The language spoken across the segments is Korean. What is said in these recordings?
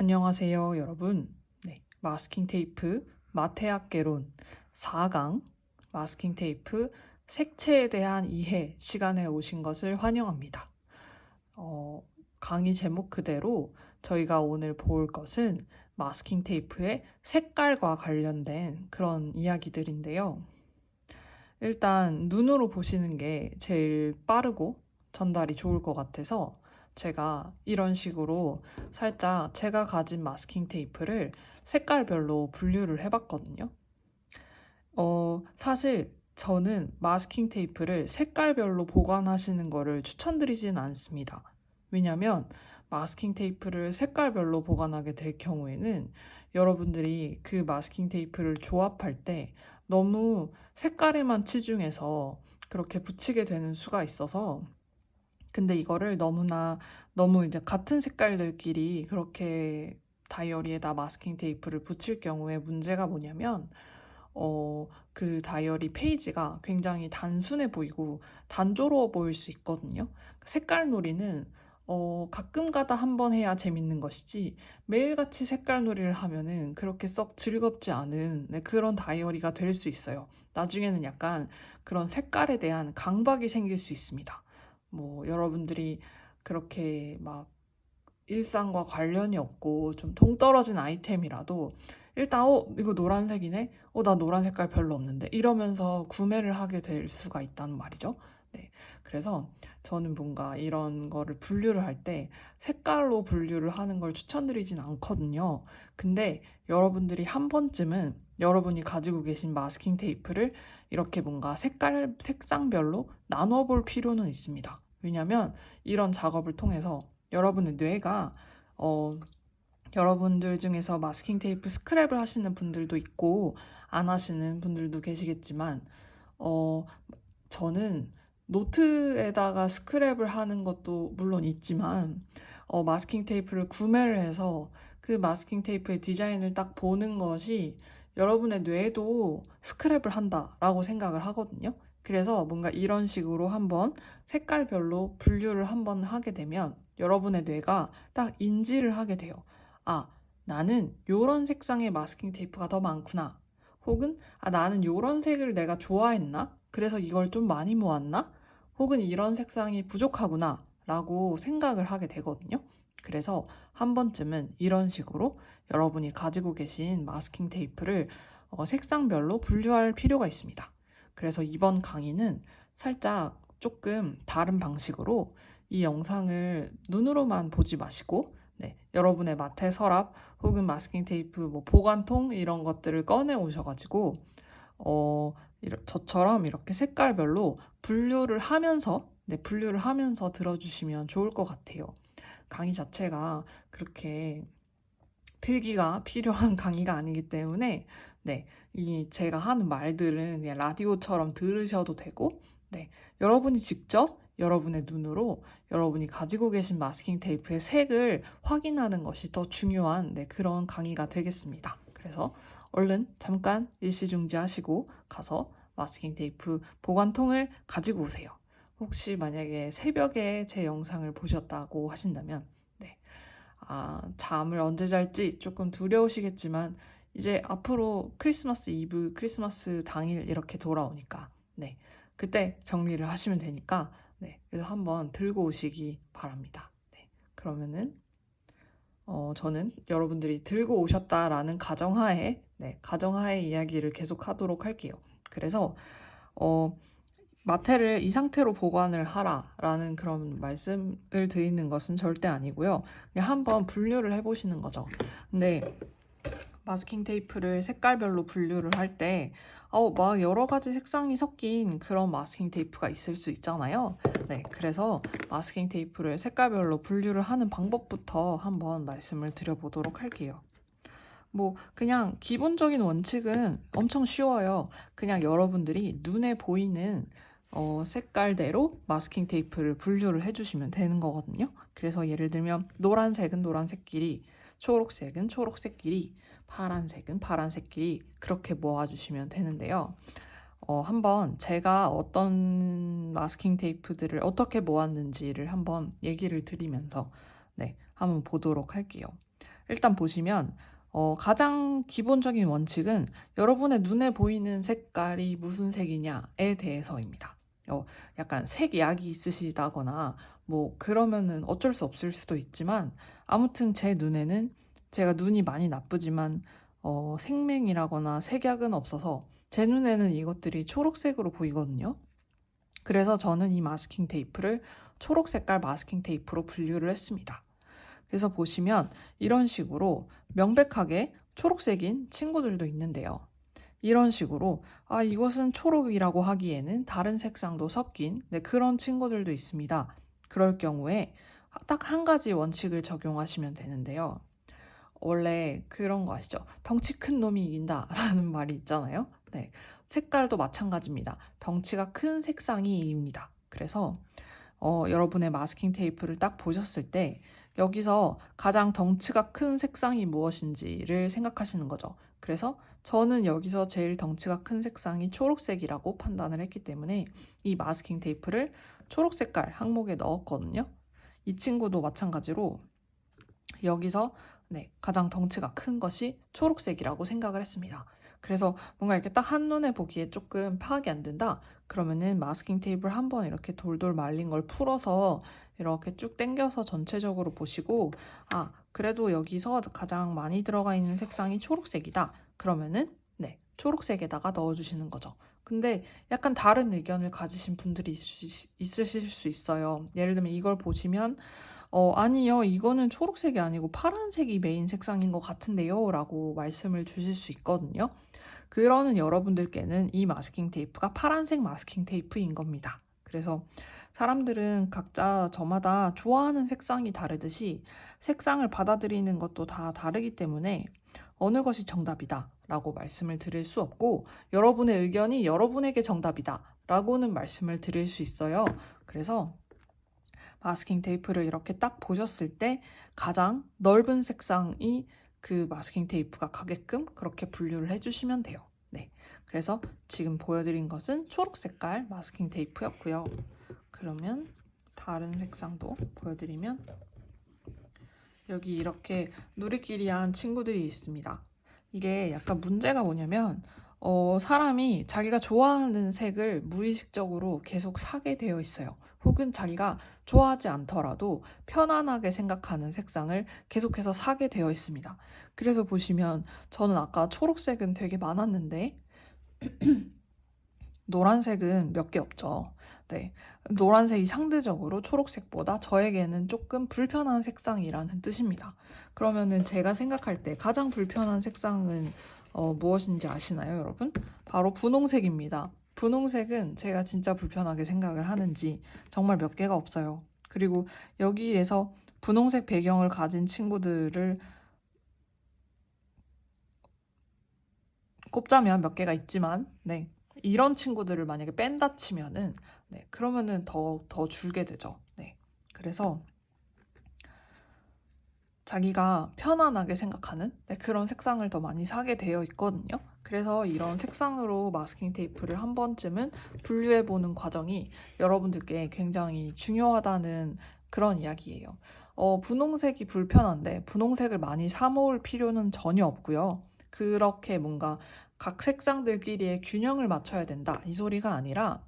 안녕하세요, 여러분. 마스킹 테이프 마태학 개론 4강 마스킹 테이프 색채에 대한 이해 시간에 오신 것을 환영합니다. 강의 제목 그대로 저희가 오늘 볼 것은 마스킹 테이프의 색깔과 관련된 그런 이야기들인데요. 일단 눈으로 보시는 게 제일 빠르고 전달이 좋을 것 같아서 제가 이런 식으로 살짝 제가 가진 마스킹 테이프를 색깔별로 분류를 해봤거든요. 사실 저는 마스킹 테이프를 색깔별로 보관하시는 거를 추천드리진 않습니다. 왜냐면 마스킹 테이프를 색깔별로 보관하게 될 경우에는 여러분들이 그 마스킹 테이프를 조합할 때 너무 색깔에만 치중해서 그렇게 붙이게 되는 수가 있어서, 근데 이거를 너무 이제 같은 색깔들끼리 그렇게 다이어리에다 마스킹 테이프를 붙일 경우에 문제가 뭐냐면 그 다이어리 페이지가 굉장히 단순해 보이고 단조로워 보일 수 있거든요. 색깔 놀이는 가끔 가다 한 번 해야 재밌는 것이지 매일같이 색깔 놀이를 하면은 그렇게 썩 즐겁지 않은 그런 다이어리가 될 수 있어요. 나중에는 약간 그런 색깔에 대한 강박이 생길 수 있습니다. 뭐 여러분들이 그렇게 막 일상과 관련이 없고 좀 동떨어진 아이템이라도 일단 이거 노란색이네? 나 노란 색깔 별로 없는데 이러면서 구매를 하게 될 수가 있다는 말이죠. 네. 그래서 저는 뭔가 이런 거를 분류를 할 때 색깔로 분류를 하는 걸 추천드리진 않거든요. 근데 여러분들이 한 번쯤은 여러분이 가지고 계신 마스킹 테이프를 이렇게 뭔가 색상별로 나눠 볼 필요는 있습니다. 왜냐면 이런 작업을 통해서 여러분의 뇌가 어, 여러분들 중에서 마스킹 테이프 스크랩을 하시는 분들도 있고 안 하시는 분들도 계시겠지만 어, 저는 노트에다가 스크랩을 하는 것도 물론 있지만 마스킹 테이프를 구매를 해서 그 마스킹 테이프의 디자인을 딱 보는 것이 여러분의 뇌도 스크랩을 한다라고 생각을 하거든요. 그래서 뭔가 이런 식으로 한번 색깔별로 분류를 한번 하게 되면 여러분의 뇌가 딱 인지를 하게 돼요. 아, 나는 요런 색상의 마스킹 테이프가 더 많구나. 혹은 나는 요런 색을 내가 좋아했나? 그래서 이걸 좀 많이 모았나? 혹은 이런 색상이 부족하구나 라고 생각을 하게 되거든요. 그래서 한 번쯤은 이런 식으로 여러분이 가지고 계신 마스킹 테이프를 색상별로 분류할 필요가 있습니다. 그래서 이번 강의는 살짝 조금 다른 방식으로 이 영상을 눈으로만 보지 마시고 여러분의 마테 서랍 혹은 마스킹 테이프 뭐 보관통 이런 것들을 꺼내 오셔가지고 저처럼 이렇게 색깔별로 분류를 하면서 들어주시면 좋을 것 같아요. 강의 자체가 그렇게 필기가 필요한 강의가 아니기 때문에 이 제가 하는 말들은 그냥 라디오처럼 들으셔도 되고, 여러분이 직접 여러분의 눈으로 여러분이 가지고 계신 마스킹 테이프의 색을 확인하는 것이 더 중요한 그런 강의가 되겠습니다. 그래서 얼른 잠깐 일시중지하시고 가서 마스킹 테이프 보관통을 가지고 오세요. 혹시 만약에 새벽에 제 영상을 보셨다고 하신다면 잠을 언제 잘지 조금 두려우시겠지만 이제 앞으로 크리스마스 이브, 크리스마스 당일 이렇게 돌아오니까 그때 정리를 하시면 되니까 그래서 한번 들고 오시기 바랍니다. 그러면은 저는 여러분들이 들고 오셨다라는 가정하에 이야기를 계속 하도록 할게요. 그래서 마테를 이 상태로 보관을 하라라는 그런 말씀을 드리는 것은 절대 아니고요. 그냥 한번 분류를 해보시는 거죠. 근데 마스킹 테이프를 색깔별로 분류를 할 때, 막 여러 가지 색상이 섞인 그런 마스킹 테이프가 있을 수 있잖아요. 그래서 마스킹 테이프를 색깔별로 분류를 하는 방법부터 한번 말씀을 드려보도록 할게요. 뭐 그냥 기본적인 원칙은 엄청 쉬워요. 그냥 여러분들이 눈에 보이는 색깔대로 마스킹 테이프를 분류를 해주시면 되는 거거든요. 그래서 예를 들면 노란색은 노란색끼리, 초록색은 초록색끼리, 파란색은 파란색끼리 그렇게 모아주시면 되는데요. 한번 제가 어떤 마스킹 테이프들을 어떻게 모았는지를 한번 얘기를 드리면서 한번 보도록 할게요. 일단 보시면 가장 기본적인 원칙은 여러분의 눈에 보이는 색깔이 무슨 색이냐에 대해서입니다. 약간 색약이 있으시다거나 뭐 그러면은 어쩔 수 없을 수도 있지만 아무튼 제 눈에는 제가 눈이 많이 나쁘지만 생맹이라거나 색약은 없어서 제 눈에는 이것들이 초록색으로 보이거든요. 그래서 저는 이 마스킹 테이프를 초록 색깔 마스킹 테이프로 분류를 했습니다. 그래서 보시면 이런 식으로 명백하게 초록색인 친구들도 있는데요. 이런 식으로 이것은 초록이라고 하기에는 다른 색상도 섞인 그런 친구들도 있습니다. 그럴 경우에 딱 한 가지 원칙을 적용하시면 되는데요. 원래 그런 거 아시죠? 덩치 큰 놈이 이긴다라는 말이 있잖아요. 네, 색깔도 마찬가지입니다. 덩치가 큰 색상이 이깁니다. 그래서 여러분의 마스킹 테이프를 딱 보셨을 때 여기서 가장 덩치가 큰 색상이 무엇인지를 생각하시는 거죠. 그래서 저는 여기서 제일 덩치가 큰 색상이 초록색이라고 판단을 했기 때문에 이 마스킹 테이프를 초록 색깔 항목에 넣었거든요. 이 친구도 마찬가지로 여기서 가장 덩치가 큰 것이 초록색이라고 생각을 했습니다. 그래서 뭔가 이렇게 딱 한눈에 보기에 조금 파악이 안 된다. 그러면은 마스킹 테이프를 한번 이렇게 돌돌 말린 걸 풀어서 이렇게 쭉 당겨서 전체적으로 보시고 그래도 여기서 가장 많이 들어가 있는 색상이 초록색이다. 그러면은 초록색에다가 넣어주시는 거죠. 근데 약간 다른 의견을 가지신 분들이 있으실 수 있어요. 예를 들면 이걸 보시면 아니요, 이거는 초록색이 아니고 파란색이 메인 색상인 것 같은데요 라고 말씀을 주실 수 있거든요. 그러는 여러분들께는 이 마스킹 테이프가 파란색 마스킹 테이프인 겁니다. 그래서 사람들은 각자 저마다 좋아하는 색상이 다르듯이 색상을 받아들이는 것도 다 다르기 때문에 어느 것이 정답이다 라고 말씀을 드릴 수 없고 여러분의 의견이 여러분에게 정답이다 라고는 말씀을 드릴 수 있어요. 그래서 마스킹 테이프를 이렇게 딱 보셨을 때 가장 넓은 색상이 그 마스킹 테이프가 가게끔 그렇게 분류를 해주시면 돼요. 네, 그래서 지금 보여드린 것은 초록 색깔 마스킹 테이프였고요. 그러면 다른 색상도 보여드리면 여기 이렇게 누리끼리한 친구들이 있습니다. 이게 약간 문제가 뭐냐면 사람이 자기가 좋아하는 색을 무의식적으로 계속 사게 되어 있어요. 혹은 자기가 좋아하지 않더라도 편안하게 생각하는 색상을 계속해서 사게 되어 있습니다. 그래서 보시면 저는 아까 초록색은 되게 많았는데 노란색은 몇 개 없죠. 네, 노란색이 상대적으로 초록색보다 저에게는 조금 불편한 색상이라는 뜻입니다. 그러면은 제가 생각할 때 가장 불편한 색상은 무엇인지 아시나요, 여러분? 바로 분홍색입니다. 분홍색은 제가 진짜 불편하게 생각을 하는지 정말 몇 개가 없어요. 그리고 여기에서 분홍색 배경을 가진 친구들을 꼽자면 몇 개가 있지만, 이런 친구들을 만약에 뺀다 치면은, 그러면은 더 줄게 되죠. 그래서 자기가 편안하게 생각하는 그런 색상을 더 많이 사게 되어 있거든요. 그래서 이런 색상으로 마스킹 테이프를 한 번쯤은 분류해보는 과정이 여러분들께 굉장히 중요하다는 그런 이야기예요. 분홍색이 불편한데 분홍색을 많이 사 모을 필요는 전혀 없고요. 그렇게 뭔가 각 색상들끼리의 균형을 맞춰야 된다. 이 소리가 아니라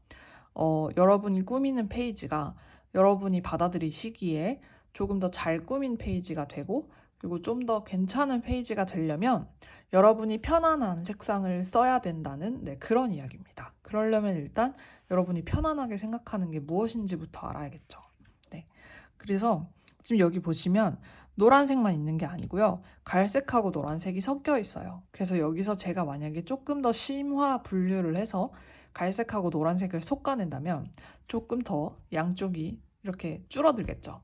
여러분이 꾸미는 페이지가 여러분이 받아들이시기에 조금 더 잘 꾸민 페이지가 되고 그리고 좀 더 괜찮은 페이지가 되려면 여러분이 편안한 색상을 써야 된다는 그런 이야기입니다. 그러려면 일단 여러분이 편안하게 생각하는 게 무엇인지부터 알아야겠죠. 그래서 지금 여기 보시면 노란색만 있는 게 아니고요. 갈색하고 노란색이 섞여 있어요. 그래서 여기서 제가 만약에 조금 더 심화 분류를 해서 갈색하고 노란색을 솎아낸다면 조금 더 양쪽이 이렇게 줄어들겠죠.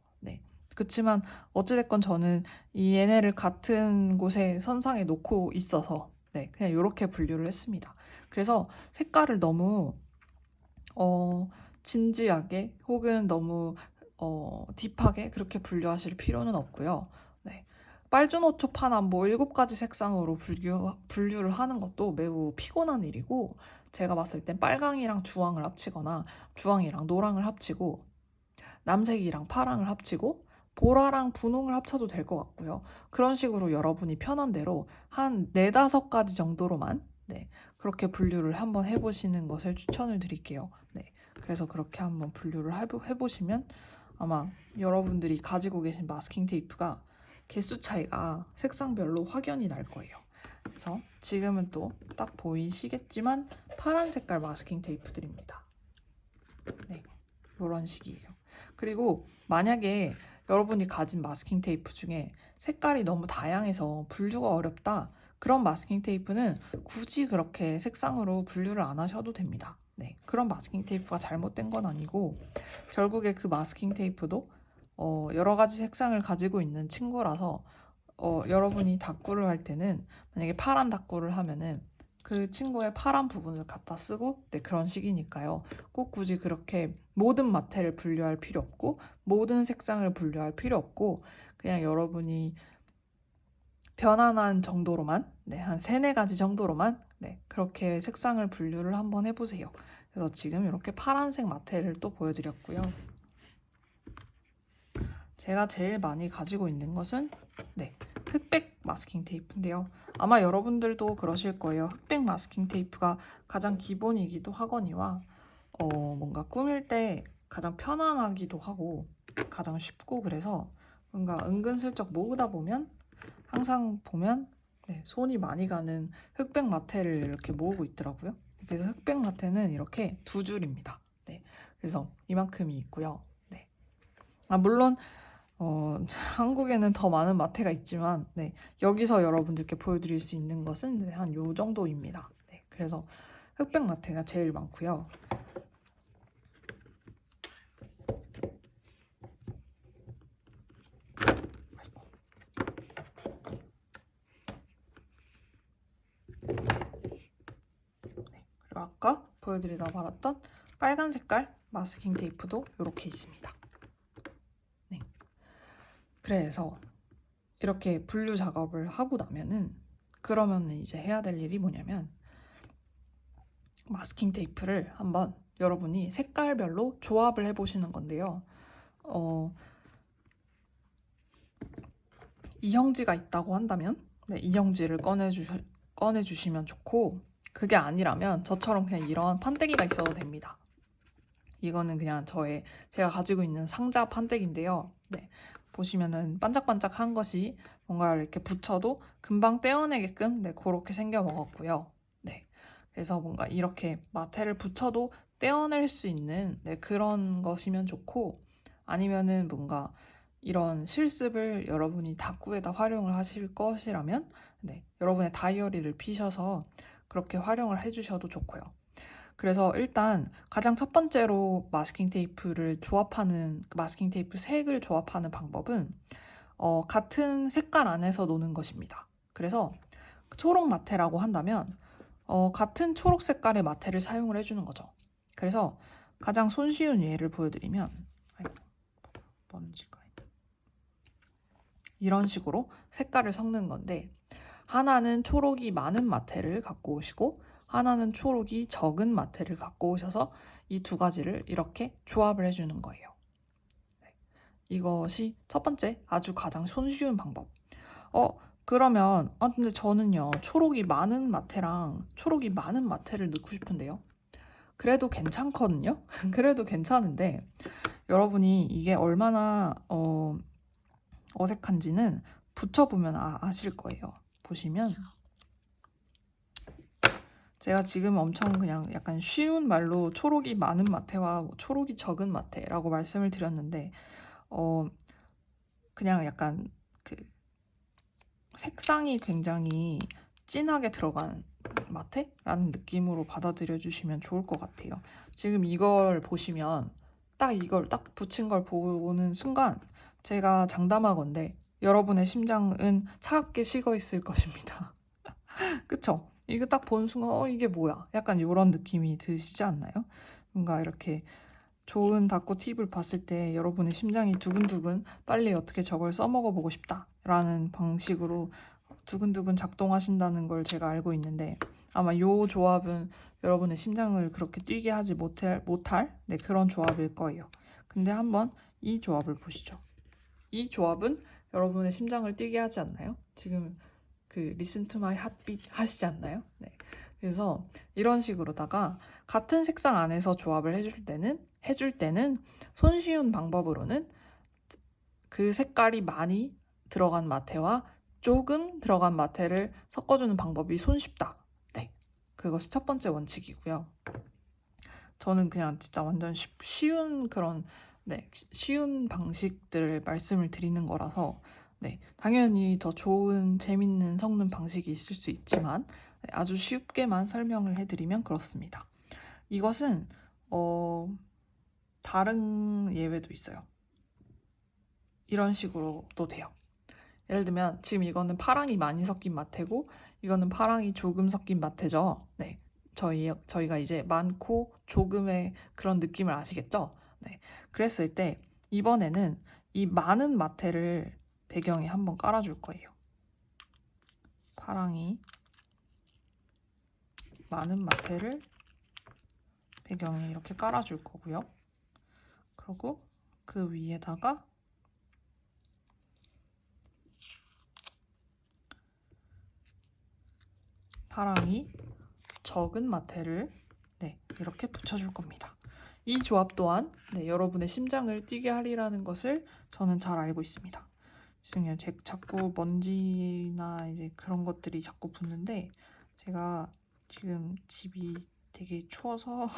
그렇지만 어찌됐건 저는 이 얘네를 같은 곳에 선상에 놓고 있어서 그냥 이렇게 분류를 했습니다. 그래서 색깔을 너무 진지하게 혹은 너무 딥하게 그렇게 분류하실 필요는 없고요. 빨주노초 파남 뭐 7가지 색상으로 분류를 하는 것도 매우 피곤한 일이고 제가 봤을 땐 빨강이랑 주황을 합치거나 주황이랑 노랑을 합치고 남색이랑 파랑을 합치고 보라랑 분홍을 합쳐도 될 것 같고요. 그런 식으로 여러분이 편한 대로 한 4, 5가지 정도로만 그렇게 분류를 한번 해보시는 것을 추천을 드릴게요. 그래서 그렇게 한번 분류를 해보시면 아마 여러분들이 가지고 계신 마스킹 테이프가 개수 차이가 색상별로 확연히 날 거예요. 그래서 지금은 또 딱 보이시겠지만 파란 색깔 마스킹 테이프들입니다. 이런 식이에요. 그리고 만약에 여러분이 가진 마스킹 테이프 중에 색깔이 너무 다양해서 분류가 어렵다. 그런 마스킹 테이프는 굳이 그렇게 색상으로 분류를 안 하셔도 됩니다. 그런 마스킹 테이프가 잘못된 건 아니고 결국에 그 마스킹 테이프도 여러 가지 색상을 가지고 있는 친구라서 여러분이 다꾸를 할 때는 만약에 파란 다꾸를 하면은 그 친구의 파란 부분을 갖다 쓰고 그런 식이니까요. 꼭 굳이 그렇게 모든 마테를 분류할 필요 없고 모든 색상을 분류할 필요 없고 그냥 여러분이 편안한 정도로만 한 3, 4가지 정도로만 그렇게 색상을 분류를 한번 해보세요. 그래서 지금 이렇게 파란색 마테를 또 보여드렸고요. 제가 제일 많이 가지고 있는 것은 흑백 마스킹 테이프인데요. 아마 여러분들도 그러실 거예요. 흑백 마스킹 테이프가 가장 기본이기도 하거니와 뭔가 꾸밀 때 가장 편안하기도 하고 가장 쉽고 그래서 뭔가 은근슬쩍 모으다 보면 항상 보면 손이 많이 가는 흑백 마테를 이렇게 모으고 있더라고요. 그래서 흑백 마테는 이렇게 2줄입니다. 그래서 이만큼이 있고요. 물론 한국에는 더 많은 마테가 있지만 여기서 여러분들께 보여드릴 수 있는 것은 한 요 정도입니다. 그래서 흑백 마테가 제일 많고요. 그리고 아까 보여드리다 말았던 빨간 색깔 마스킹 테이프도 이렇게 있습니다. 그래서 이렇게 분류 작업을 하고 나면은 그러면은 이제 해야 될 일이 뭐냐면 마스킹 테이프를 한번 여러분이 색깔별로 조합을 해보시는 건데요. 이형지가 있다고 한다면 이형지를 꺼내주시면 좋고 그게 아니라면 저처럼 그냥 이런 판때기가 있어도 됩니다. 이거는 그냥 제가 가지고 있는 상자 판때기인데요. 보시면은 반짝반짝한 것이 뭔가 이렇게 붙여도 금방 떼어내게끔 그렇게 생겨 먹었고요. 그래서 뭔가 이렇게 마테를 붙여도 떼어낼 수 있는 그런 것이면 좋고 아니면은 뭔가 이런 실습을 여러분이 다꾸에다 활용을 하실 것이라면 여러분의 다이어리를 피셔서 그렇게 활용을 해주셔도 좋고요. 그래서 일단 가장 첫 번째로 마스킹 테이프 색을 조합하는 방법은 같은 색깔 안에서 노는 것입니다. 그래서 초록 마테라고 한다면 같은 초록 색깔의 마테를 사용을 해주는 거죠. 그래서 가장 손쉬운 예를 보여드리면 먼지가 이런 식으로 색깔을 섞는 건데 하나는 초록이 많은 마테를 갖고 오시고 하나는 초록이 적은 마테를 갖고 오셔서 이 2가지를 이렇게 조합을 해주는 거예요. 이것이 첫 번째 아주 가장 손쉬운 방법. 그러면 근데 저는요 초록이 많은 마테를 넣고 싶은데요. 그래도 괜찮거든요. 그래도 괜찮은데 여러분이 이게 얼마나 어색한지는 붙여보면 아실 거예요. 보시면 제가 지금 엄청 그냥 약간 쉬운 말로 초록이 많은 마테와 초록이 적은 마테라고 말씀을 드렸는데 그냥 약간 그 색상이 굉장히 진하게 들어간 마테라는 느낌으로 받아들여 주시면 좋을 것 같아요. 지금 이걸 보시면 이걸 딱 붙인 걸 보는 순간 제가 장담하건대 여러분의 심장은 차갑게 식어 있을 것입니다. 그쵸? 이거 딱 보는 순간 이게 뭐야? 약간 이런 느낌이 드시지 않나요? 뭔가 이렇게 좋은 다꾸 팁을 봤을 때 여러분의 심장이 두근두근 빨리 어떻게 저걸 써먹어 보고 싶다 라는 방식으로 두근두근 작동하신다는 걸 제가 알고 있는데 아마 이 조합은 여러분의 심장을 그렇게 뛰게 하지 못할 그런 조합일 거예요. 근데 한번 이 조합을 보시죠. 이 조합은 여러분의 심장을 뛰게 하지 않나요? 지금 그 listen to my heartbeat 하시지 않나요? 네. 그래서 이런 식으로다가 같은 색상 안에서 조합을 해줄 때는 손쉬운 방법으로는 그 색깔이 많이 들어간 마테와 조금 들어간 마테를 섞어주는 방법이 손쉽다. 네. 그것이 첫 번째 원칙이고요. 저는 그냥 진짜 완전 쉬운 그런 쉬운 방식들을 말씀을 드리는 거라서 당연히 더 좋은 재밌는 섞는 방식이 있을 수 있지만 아주 쉽게만 설명을 해드리면 그렇습니다. 이것은 다른 예외도 있어요. 이런 식으로도 돼요. 예를 들면 지금 이거는 파랑이 많이 섞인 마테고 이거는 파랑이 조금 섞인 마테죠. 네, 저희가 이제 많고 조금의 그런 느낌을 아시겠죠? 네, 그랬을 때 이번에는 이 많은 마테를 배경에 한번 깔아줄 거예요. 파랑이 많은 마테를 배경에 이렇게 깔아줄 거고요. 그리고 그 위에다가 파랑이 적은 마테를 이렇게 붙여줄 겁니다. 이 조합 또한 여러분의 심장을 뛰게 하리라는 것을 저는 잘 알고 있습니다. 지금 자꾸 먼지나 이제 그런 것들이 자꾸 붙는데 제가 지금 집이 되게 추워서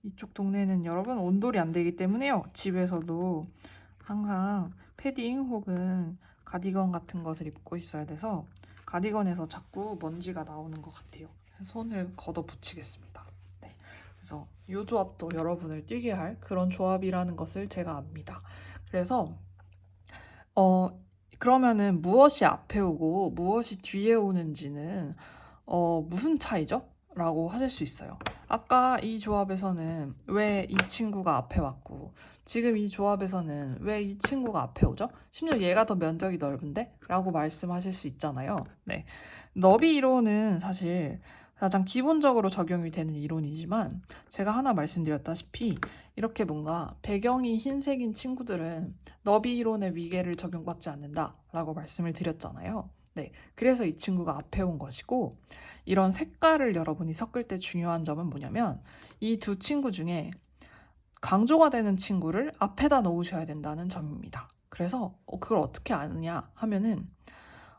이쪽 동네는 여러분 온돌이 안 되기 때문에요. 집에서도 항상 패딩 혹은 가디건 같은 것을 입고 있어야 돼서 가디건에서 자꾸 먼지가 나오는 것 같아요. 손을 걷어 붙이겠습니다. 네. 그래서 이 조합도 여러분을 뛰게 할 그런 조합이라는 것을 제가 압니다. 그래서 그러면은 무엇이 앞에 오고 무엇이 뒤에 오는지는 무슨 차이죠? 라고 하실 수 있어요. 아까 이 조합에서는 왜 이 친구가 앞에 왔고 지금 이 조합에서는 왜 이 친구가 앞에 오죠? 심지어 얘가 더 면적이 넓은데? 라고 말씀하실 수 있잖아요. 네. 너비 이론은 사실 가장 기본적으로 적용이 되는 이론이지만 제가 하나 말씀드렸다시피 이렇게 뭔가 배경이 흰색인 친구들은 너비 이론의 위계를 적용받지 않는다라고 말씀을 드렸잖아요. 네, 그래서 이 친구가 앞에 온 것이고 이런 색깔을 여러분이 섞을 때 중요한 점은 뭐냐면 이 두 친구 중에 강조가 되는 친구를 앞에다 놓으셔야 된다는 점입니다. 그래서 그걸 어떻게 아느냐 하면은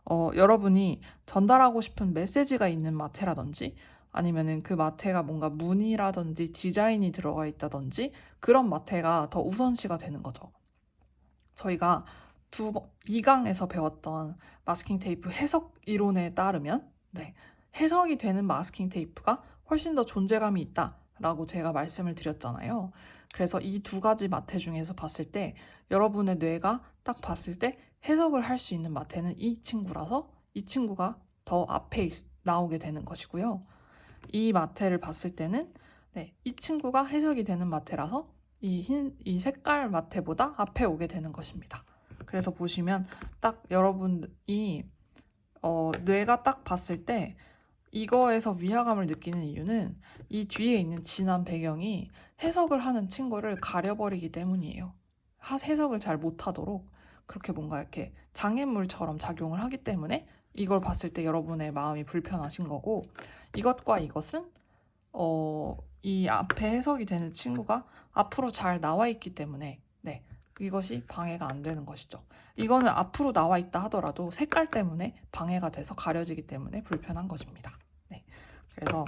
여러분이 전달하고 싶은 메시지가 있는 마테라든지 아니면은 그 마테가 뭔가 무늬라든지 디자인이 들어가 있다든지 그런 마테가 더 우선시가 되는 거죠. 저희가 2강에서 배웠던 마스킹 테이프 해석 이론에 따르면 해석이 되는 마스킹 테이프가 훨씬 더 존재감이 있다라고 제가 말씀을 드렸잖아요. 그래서 이 두 가지 마테 중에서 봤을 때 여러분의 뇌가 딱 봤을 때 해석을 할 수 있는 마테는 이 친구라서 이 친구가 더 앞에 나오게 되는 것이고요. 이 마테를 봤을 때는 이 친구가 해석이 되는 마테라서 이 색깔 마테보다 앞에 오게 되는 것입니다. 그래서 보시면 딱 여러분이 뇌가 딱 봤을 때 이거에서 위화감을 느끼는 이유는 이 뒤에 있는 진한 배경이 해석을 하는 친구를 가려버리기 때문이에요. 해석을 잘 못하도록 그렇게 뭔가 이렇게 장애물처럼 작용을 하기 때문에 이걸 봤을 때 여러분의 마음이 불편하신 거고 이것과 이것은 이 앞에 해석이 되는 친구가 앞으로 잘 나와 있기 때문에 이것이 방해가 안 되는 것이죠. 이거는 앞으로 나와 있다 하더라도 색깔 때문에 방해가 돼서 가려지기 때문에 불편한 것입니다. 그래서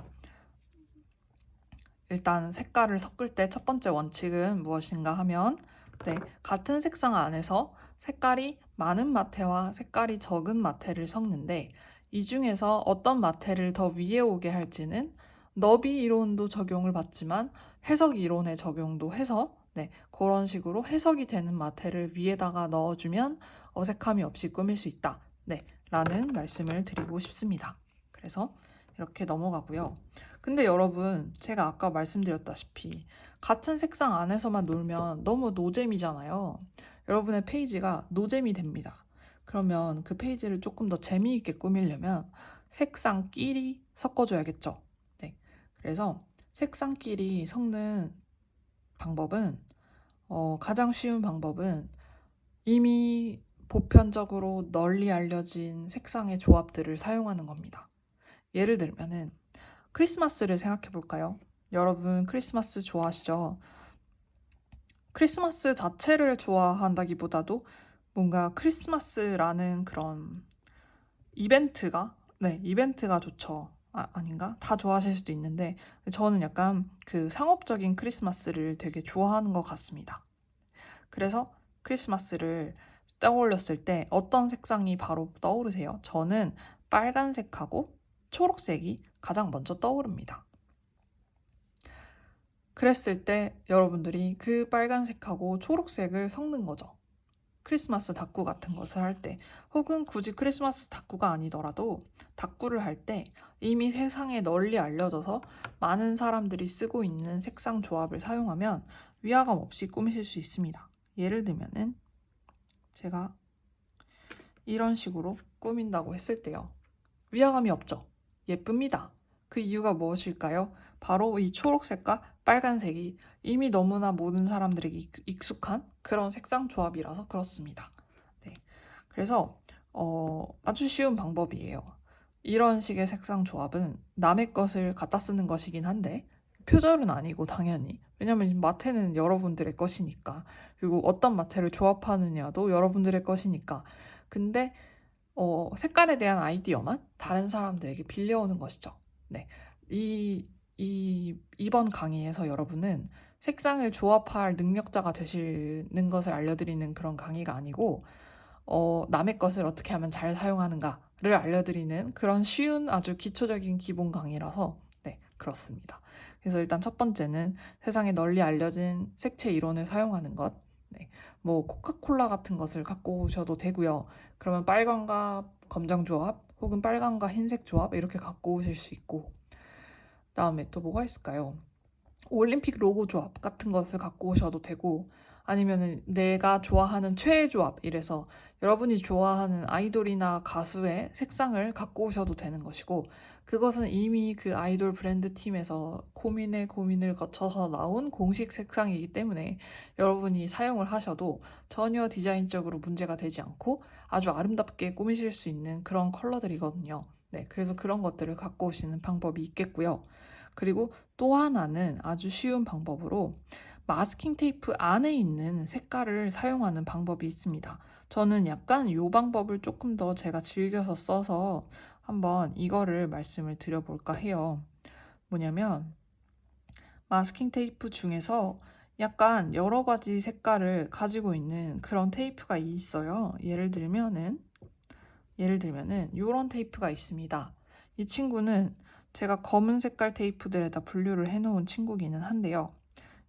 일단 색깔을 섞을 때 첫 번째 원칙은 무엇인가 하면 같은 색상 안에서 색깔이 많은 마테와 색깔이 적은 마테를 섞는데 이 중에서 어떤 마테를 더 위에 오게 할지는 너비 이론도 적용을 받지만 해석 이론의 적용도 해서 그런 식으로 해석이 되는 마테를 위에다가 넣어주면 어색함이 없이 꾸밀 수 있다 라는 말씀을 드리고 싶습니다. 그래서 이렇게 넘어가고요. 근데 여러분 제가 아까 말씀드렸다시피 같은 색상 안에서만 놀면 너무 노잼이잖아요. 여러분의 페이지가 노잼이 됩니다. 그러면 그 페이지를 조금 더 재미있게 꾸미려면 색상끼리 섞어줘야겠죠. 그래서 색상끼리 섞는 방법은 가장 쉬운 방법은 이미 보편적으로 널리 알려진 색상의 조합들을 사용하는 겁니다. 예를 들면은 크리스마스를 생각해 볼까요? 여러분 크리스마스 좋아하시죠? 크리스마스 자체를 좋아한다기보다도 뭔가 크리스마스라는 그런 이벤트가 좋죠. 아닌가? 다 좋아하실 수도 있는데 저는 약간 그 상업적인 크리스마스를 되게 좋아하는 것 같습니다. 그래서 크리스마스를 떠올렸을 때 어떤 색상이 바로 떠오르세요? 저는 빨간색하고 초록색이 가장 먼저 떠오릅니다. 그랬을 때 여러분들이 그 빨간색하고 초록색을 섞는 거죠. 크리스마스 다꾸 같은 것을 할 때, 혹은 굳이 크리스마스 다꾸가 아니더라도 다꾸를 할 때 이미 세상에 널리 알려져서 많은 사람들이 쓰고 있는 색상 조합을 사용하면 위화감 없이 꾸미실 수 있습니다. 예를 들면은 제가 이런 식으로 꾸민다고 했을 때요. 위화감이 없죠? 예쁩니다. 그 이유가 무엇일까요? 바로 이 초록색과 빨간색이 이미 너무나 모든 사람들에게 익숙한 그런 색상 조합이라서 그렇습니다. 네. 그래서 아주 쉬운 방법이에요. 이런 식의 색상 조합은 남의 것을 갖다 쓰는 것이긴 한데 표절은 아니고 당연히. 왜냐면 마테는 여러분들의 것이니까. 그리고 어떤 마테를 조합하느냐도 여러분들의 것이니까. 근데 색깔에 대한 아이디어만 다른 사람들에게 빌려오는 것이죠. 네. 이번 강의에서 여러분은 색상을 조합할 능력자가 되시는 것을 알려드리는 그런 강의가 아니고, 남의 것을 어떻게 하면 잘 사용하는가를 알려드리는 그런 쉬운 아주 기초적인 기본 강의라서, 네, 그렇습니다. 그래서 일단 첫 번째는 세상에 널리 알려진 색채 이론을 사용하는 것. 네. 뭐, 코카콜라 같은 것을 갖고 오셔도 되고요. 그러면 빨간과 검정 조합, 혹은 빨간과 흰색 조합 이렇게 갖고 오실 수 있고, 그다음에 또 뭐가 있을까요? 올림픽 로고 조합 같은 것을 갖고 오셔도 되고, 아니면은 내가 좋아하는 최애 조합 이래서 여러분이 좋아하는 아이돌이나 가수의 색상을 갖고 오셔도 되는 것이고, 그것은 이미 그 아이돌 브랜드 팀에서 고민을 거쳐서 나온 공식 색상이기 때문에 여러분이 사용을 하셔도 전혀 디자인적으로 문제가 되지 않고 아주 아름답게 꾸미실 수 있는 그런 컬러들이거든요. 네, 그래서 그런 것들을 갖고 오시는 방법이 있겠고요. 그리고 또 하나는 아주 쉬운 방법으로 마스킹 테이프 안에 있는 색깔을 사용하는 방법이 있습니다. 저는 약간 이 방법을 조금 더 제가 즐겨서 써서 한번 이거를 말씀을 드려볼까 해요. 뭐냐면 마스킹 테이프 중에서 약간 여러 가지 색깔을 가지고 있는 그런 테이프가 있어요. 예를 들면은 이런 테이프가 있습니다. 이 친구는 제가 검은 색깔 테이프들에다 분류를 해놓은 친구기는 한데요.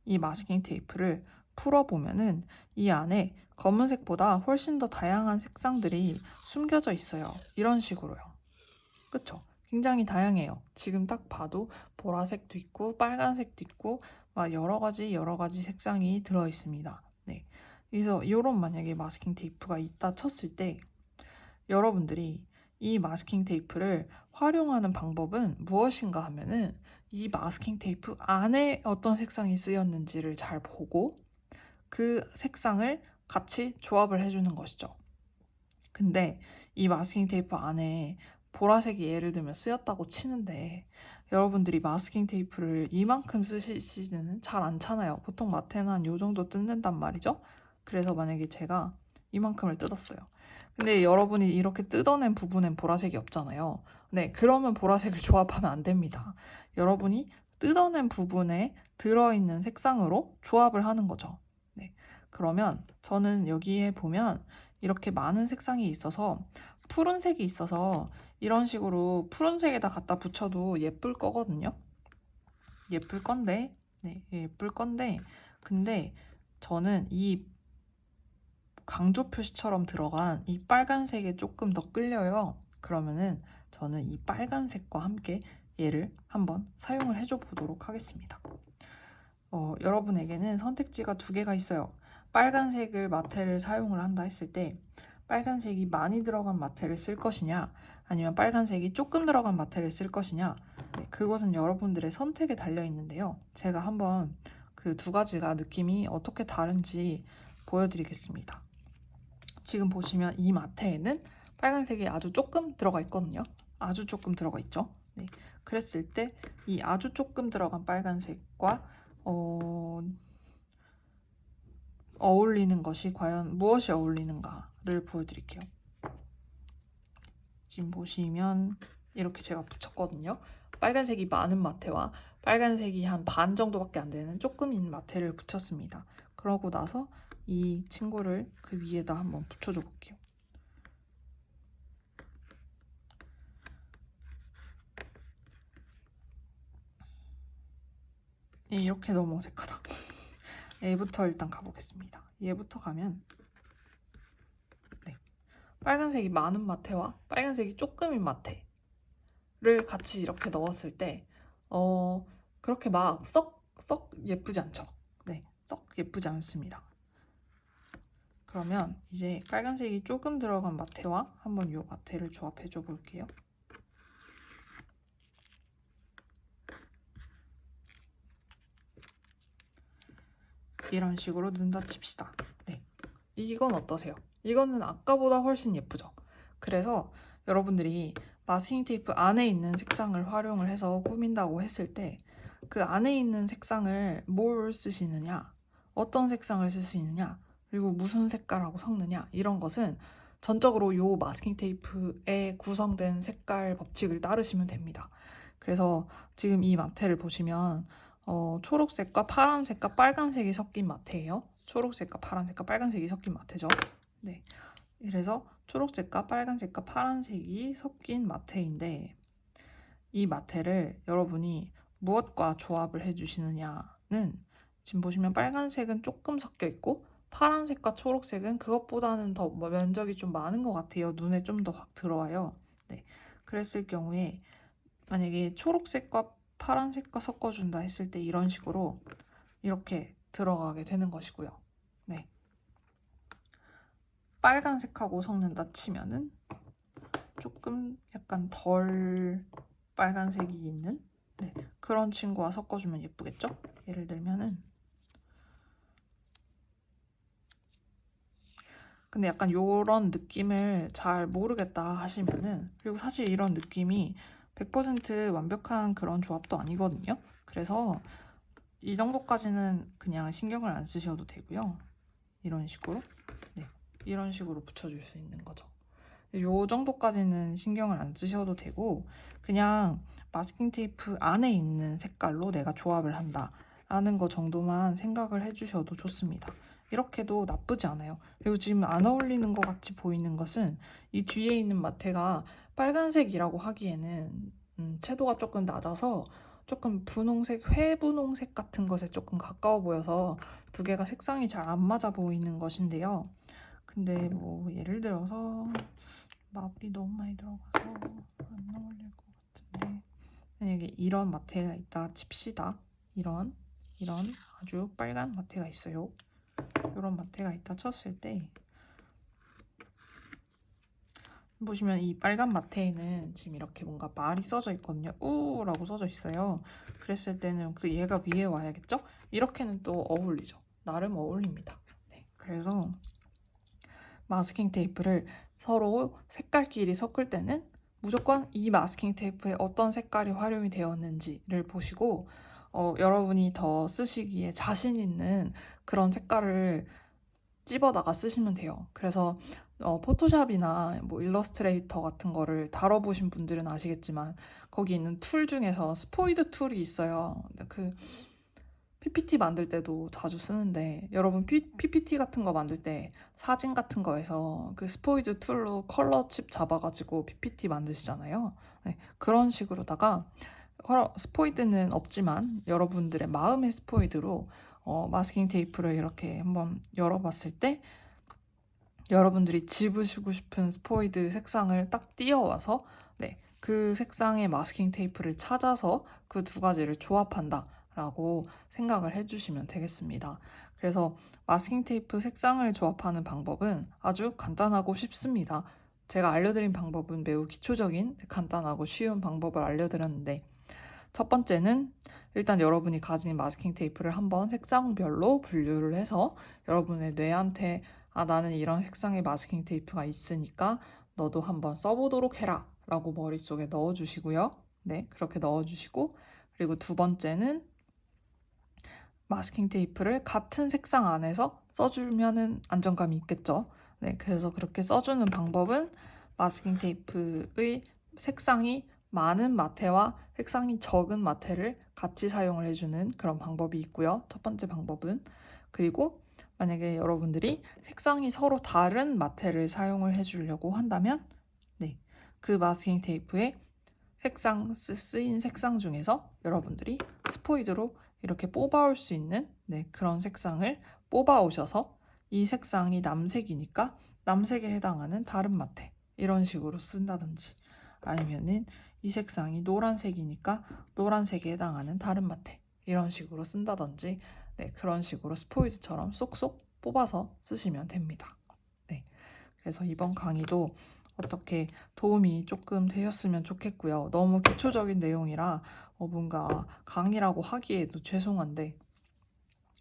이 마스킹 테이프를 풀어보면은 이 안에 검은색보다 훨씬 더 다양한 색상들이 숨겨져 있어요. 이런 식으로요. 그쵸? 굉장히 다양해요. 지금 딱 봐도 보라색도 있고 빨간색도 있고 막 여러 가지 색상이 들어 있습니다. 네. 그래서 이런 만약에 마스킹 테이프가 있다 쳤을 때 여러분들이 이 마스킹 테이프를 활용하는 방법은 무엇인가 하면은 이 마스킹 테이프 안에 어떤 색상이 쓰였는지를 잘 보고 그 색상을 같이 조합을 해주는 것이죠. 근데 이 마스킹 테이프 안에 보라색이 예를 들면 쓰였다고 치는데 여러분들이 마스킹 테이프를 이만큼 쓰시지는 잘 않잖아요. 보통 마테는 한 요 정도 뜯는단 말이죠. 그래서 만약에 제가 이만큼을 뜯었어요. 근데 여러분이 이렇게 뜯어낸 부분엔 보라색이 없잖아요. 네, 그러면 보라색을 조합하면 안 됩니다. 여러분이 뜯어낸 부분에 들어있는 색상으로 조합을 하는 거죠. 네, 그러면 저는 여기에 보면 이렇게 많은 색상이 있어서 푸른색이 있어서 이런 식으로 푸른색에다 갖다 붙여도 예쁠 거거든요. 예쁠 건데, 네, 예쁠 건데, 근데 저는 이 강조 표시처럼 들어간 이 빨간색에 조금 더 끌려요. 그러면은 저는 이 빨간색과 함께 얘를 한번 사용을 해줘 보도록 하겠습니다. 여러분에게는 선택지가 두 개가 있어요. 빨간색을 마테를 사용을 한다 했을 때 빨간색이 많이 들어간 마테를 쓸 것이냐 아니면 빨간색이 조금 들어간 마테를 쓸 것이냐 네, 그것은 여러분들의 선택에 달려 있는데요. 제가 한번 그 두 가지가 느낌이 어떻게 다른지 보여드리겠습니다. 지금 보시면 이 마테에는 빨간색이 아주 조금 들어가 있거든요. 아주 조금 들어가 있죠. 네. 그랬을 때 이 아주 조금 들어간 빨간색과 어울리는 것이 과연 무엇이 어울리는가를 보여드릴게요. 지금 보시면 이렇게 제가 붙였거든요. 빨간색이 많은 마테와 빨간색이 한 반 정도밖에 안 되는 조금인 마테를 붙였습니다. 그러고 나서 이 친구를 그 위에다 한번 붙여줘 볼게요. 이렇게 너무 어색하다. 얘부터 일단 가보겠습니다. 얘부터 가면 빨간색이 많은 마테와 빨간색이 조금인 마테를 같이 이렇게 넣었을 때 그렇게 막 썩 예쁘지 않죠? 네, 썩 예쁘지 않습니다. 그러면 이제 빨간색이 조금 들어간 마테와 한번 이 마테를 조합해 줘 볼게요. 이런 식으로 넣는다 칩시다. 네, 이건 어떠세요? 이거는 아까보다 훨씬 예쁘죠? 그래서 여러분들이 마스킹 테이프 안에 있는 색상을 활용을 해서 꾸민다고 했을 때 그 안에 있는 색상을 뭘 쓰시느냐, 어떤 색상을 쓰시느냐, 그리고 무슨 색깔하고 섞느냐 이런 것은 전적으로 이 마스킹 테이프에 구성된 색깔 법칙을 따르시면 됩니다. 그래서 지금 이 마테를 보시면 초록색과 파란색과 빨간색이 섞인 마테예요. 초록색과 파란색과 빨간색이 섞인 마테죠. 네. 그래서 초록색과 빨간색과 파란색이 섞인 마테인데 이 마테를 여러분이 무엇과 조합을 해주시느냐는 지금 보시면 빨간색은 조금 섞여 있고 파란색과 초록색은 그것보다는 더 면적이 좀 많은 것 같아요. 눈에 좀 더 확 들어와요. 네. 그랬을 경우에 만약에 초록색과 파란색과 섞어준다 했을 때 이런 식으로 이렇게 들어가게 되는 것이고요. 네. 빨간색하고 섞는다 치면은 조금 약간 덜 빨간색이 있는 그런 친구와 섞어주면 예쁘겠죠? 예를 들면은 근데 약간 요런 느낌을 잘 모르겠다 하시면은 그리고 사실 이런 느낌이 100% 완벽한 그런 조합도 아니거든요. 그래서 이 정도까지는 그냥 신경을 안 쓰셔도 되고요. 이런 식으로 이런 식으로 붙여줄 수 있는 거죠. 요 정도까지는 신경을 안 쓰셔도 되고 그냥 마스킹 테이프 안에 있는 색깔로 내가 조합을 한다 라는 거 정도만 생각을 해주셔도 좋습니다. 이렇게도 나쁘지 않아요. 그리고 지금 안 어울리는 것 같이 보이는 것은 이 뒤에 있는 마테가 빨간색이라고 하기에는 채도가 조금 낮아서 조금 분홍색, 회분홍색 같은 것에 조금 가까워 보여서 두 개가 색상이 잘 안 맞아 보이는 것인데요. 근데 뭐 예를 들어서 마블이 너무 많이 들어가서 안 어울릴 것 같은데 만약에 이런 마테가 있다 칩시다. 이런 아주 빨간 마테가 있어요. 이런 마테가 있다 쳤을 때 보시면 이 빨간 마테에는 지금 이렇게 뭔가 말이 써져 있거든요. 우라고 써져 있어요. 그랬을 때는 그 얘가 위에 와야겠죠? 이렇게는 또 어울리죠. 나름 어울립니다. 네, 그래서 마스킹 테이프를 서로 색깔끼리 섞을 때는 무조건 이 마스킹 테이프에 어떤 색깔이 활용이 되었는지를 보시고 여러분이 더 쓰시기에 자신 있는 그런 색깔을 집어다가 쓰시면 돼요. 그래서 포토샵이나 뭐 일러스트레이터 같은 거를 다뤄보신 분들은 아시겠지만 거기 있는 툴 중에서 스포이드 툴이 있어요. 그 PPT 만들 때도 자주 쓰는데 여러분 PPT 같은 거 만들 때 사진 같은 거에서 그 스포이드 툴로 컬러 칩 잡아가지고 PPT 만드시잖아요. 네, 그런 식으로다가 스포이드는 없지만 여러분들의 마음의 스포이드로 마스킹 테이프를 이렇게 한번 열어봤을 때 여러분들이 집으시고 싶은 스포이드 색상을 딱 띄어와서 그 색상의 마스킹 테이프를 찾아서 그 두 가지를 조합한다 라고 생각을 해주시면 되겠습니다. 그래서 마스킹 테이프 색상을 조합하는 방법은 아주 간단하고 쉽습니다. 제가 알려드린 방법은 매우 기초적인 간단하고 쉬운 방법을 알려드렸는데 첫 번째는 일단 여러분이 가진 마스킹 테이프를 한번 색상별로 분류를 해서 여러분의 뇌한테 아, 나는 이런 색상의 마스킹 테이프가 있으니까 너도 한번 써보도록 해라 라고 머릿속에 넣어주시고요. 네, 그렇게 넣어주시고, 그리고 두 번째는 마스킹 테이프를 같은 색상 안에서 써주면은 안정감이 있겠죠. 네, 그래서 그렇게 써주는 방법은 마스킹 테이프의 색상이 많은 마테와 색상이 적은 마테를 같이 사용을 해주는 그런 방법이 있고요. 첫 번째 방법은. 그리고 만약에 여러분들이 색상이 서로 다른 마테를 사용을 해주려고 한다면, 네, 그 마스킹 테이프에 쓰인 색상 중에서 여러분들이 스포이드로 이렇게 뽑아올 수 있는 그런 색상을 뽑아 오셔서 이 색상이 남색이니까 남색에 해당하는 다른 마테 이런 식으로 쓴다든지, 아니면은 이 색상이 노란색이니까 노란색에 해당하는 다른 마테 이런 식으로 쓴다든지, 그런 식으로 스포이드처럼 쏙쏙 뽑아서 쓰시면 됩니다. 네, 그래서 이번 강의도 어떻게 도움이 조금 되셨으면 좋겠고요. 너무 기초적인 내용이라 뭔가 강의라고 하기에도 죄송한데,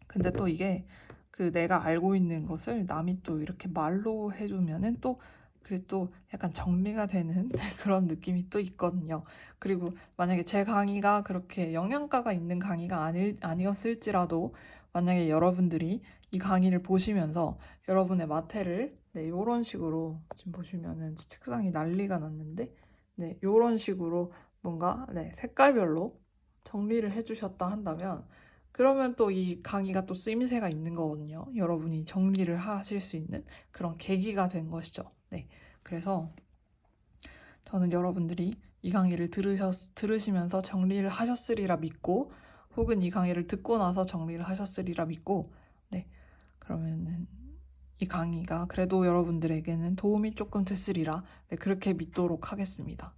근데 또 이게 그 내가 알고 있는 것을 남이 또 이렇게 말로 해주면은 또 그게 또 약간 정리가 되는 그런 느낌이 또 있거든요. 그리고 만약에 제 강의가 그렇게 영양가가 있는 강의가 아니었을지라도, 만약에 여러분들이 이 강의를 보시면서 여러분의 마테를 이런 식으로 지금 보시면은 책상이 난리가 났는데, 이런 식으로 뭔가 색깔별로 정리를 해주셨다 한다면, 그러면 또 이 강의가 또 쓰임새가 있는 거거든요. 여러분이 정리를 하실 수 있는 그런 계기가 된 것이죠. 네, 그래서 저는 여러분들이 이 강의를 들으시면서 정리를 하셨으리라 믿고, 혹은 이 강의를 듣고 나서 정리를 하셨으리라 믿고, 그러면은 이 강의가 그래도 여러분들에게는 도움이 조금 됐으리라, 그렇게 믿도록 하겠습니다.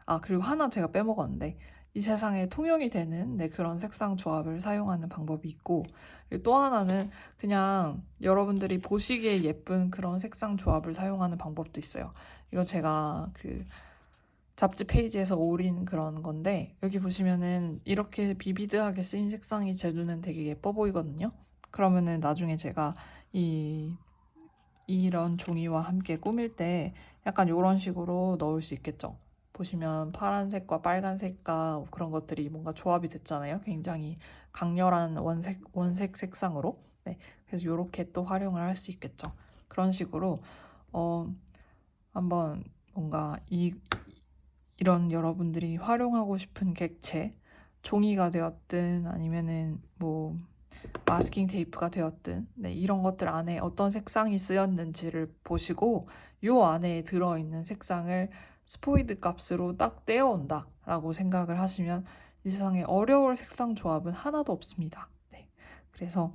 아, 그리고 하나 제가 빼먹었는데, 이 세상에 통용이 되는 그런 색상 조합을 사용하는 방법이 있고, 그리고 또 하나는 그냥 여러분들이 보시기에 예쁜 그런 색상 조합을 사용하는 방법도 있어요. 이거 제가 그 잡지 페이지에서 오린 그런 건데, 여기 보시면은 이렇게 비비드하게 쓰인 색상이 제 눈엔 되게 예뻐 보이거든요. 그러면은 나중에 제가 이런 종이와 함께 꾸밀 때 약간 이런 식으로 넣을 수 있겠죠. 보시면 파란색과 빨간색과 그런 것들이 뭔가 조합이 됐잖아요. 굉장히 강렬한 원색 색상으로. 네, 그래서 이렇게 또 활용을 할 수 있겠죠. 그런 식으로 한번 뭔가 이런 여러분들이 활용하고 싶은 객체, 종이가 되었든 아니면은 뭐 마스킹 테이프가 되었든, 이런 것들 안에 어떤 색상이 쓰였는지를 보시고 요 안에 들어있는 색상을 스포이드 값으로 딱 떼어온다 라고 생각을 하시면 이 세상에 어려울 색상 조합은 하나도 없습니다. 네, 그래서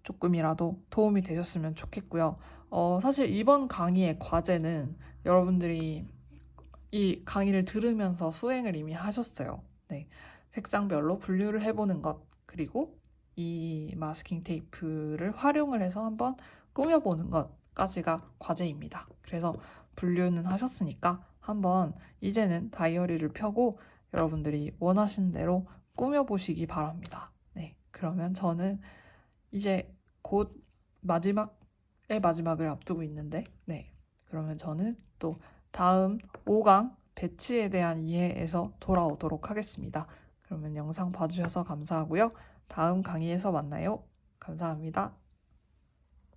조금이라도 도움이 되셨으면 좋겠고요. 사실 이번 강의의 과제는 여러분들이 이 강의를 들으면서 수행을 이미 하셨어요. 네, 색상별로 분류를 해보는 것, 그리고 이 마스킹 테이프를 활용을 해서 한번 꾸며보는 것까지가 과제입니다. 그래서 분류는 하셨으니까 한번 이제는 다이어리를 펴고 여러분들이 원하시는 대로 꾸며보시기 바랍니다. 네, 그러면 저는 이제 곧 마지막을 앞두고 있는데, 그러면 저는 또 다음 5강 배치에 대한 이해에서 돌아오도록 하겠습니다. 그러면 영상 봐주셔서 감사하고요. 다음 강의에서 만나요. 감사합니다.